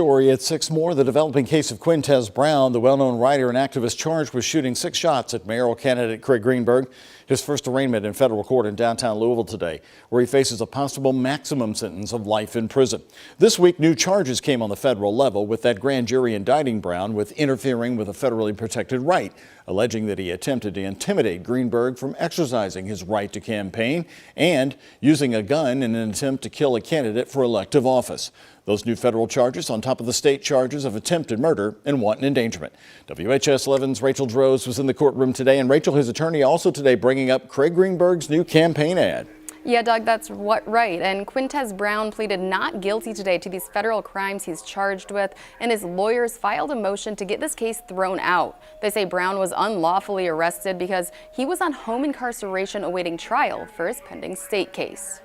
Story at 6 more. The developing case of Quintez Brown, the well-known writer and activist charged with shooting 6 shots at mayoral candidate Craig Greenberg. His first arraignment in federal court in downtown Louisville today, where he faces a possible maximum sentence of life in prison. This week, new charges came on the federal level, with that grand jury indicting Brown with interfering with a federally protected right, alleging that he attempted to intimidate Greenberg from exercising his right to campaign and using a gun in an attempt to kill a candidate for elective office. Those new federal charges on top of the state charges of attempted murder and wanton endangerment. WHS 11's Rachel Droz was in the courtroom today, and Rachel, his attorney, also today bringing up Craig Greenberg's new campaign ad. Yeah, Doug, that's right. And Quintez Brown pleaded not guilty today to these federal crimes he's charged with, and his lawyers filed a motion to get this case thrown out. They say Brown was unlawfully arrested because he was on home incarceration awaiting trial for his pending state case.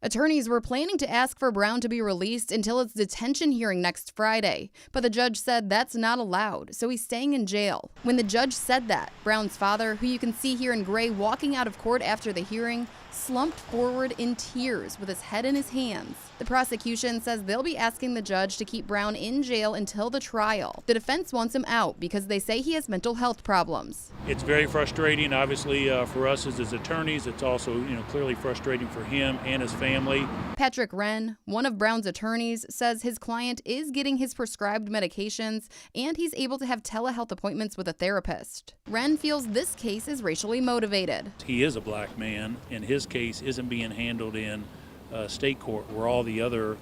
Attorneys were planning to ask for Brown to be released until his detention hearing next Friday, but the judge said that's not allowed, so he's staying in jail. When the judge said that, Brown's father, who you can see here in gray walking out of court after the hearing, slumped forward in tears with his head in his hands. The prosecution says they'll be asking the judge to keep Brown in jail until the trial. The defense wants him out because they say he has mental health problems. It's very frustrating, obviously, for us as his attorneys. It's also, clearly frustrating for him and his family. Patrick Wren, one of Brown's attorneys, says his client is getting his prescribed medications and he's able to have telehealth appointments with a therapist. Wren feels this case is racially motivated. He is a black man, and his case isn't being handled in state court, where all the other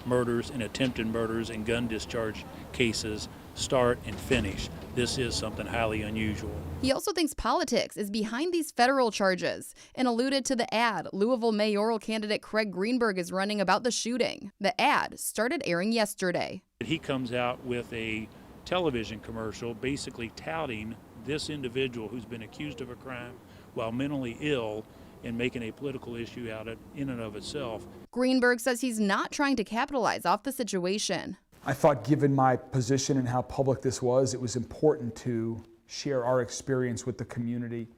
murders and attempted murders and gun discharge cases start and finish. This is something highly unusual. He also thinks politics is behind these federal charges and alluded to the ad Louisville mayoral candidate Craig Greenberg is running about the shooting. The ad started airing yesterday. He comes out with a television commercial basically touting this individual who's been accused of a crime while mentally ill and making a political issue out of in and of itself. Greenberg says he's not trying to capitalize off the situation. I thought, given my position and how public this was, it was important to share our experience with the community,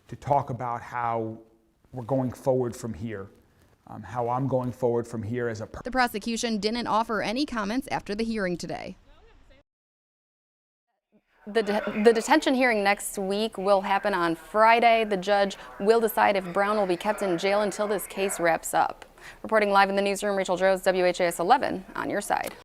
to talk about how we're going forward from here, how I'm going forward from here as a person. The prosecution didn't offer any comments after the hearing today. The detention hearing next week will happen on Friday. The judge will decide if Brown will be kept in jail until this case wraps up. Reporting live in the newsroom, Rachel Droz, WHAS 11, on your side.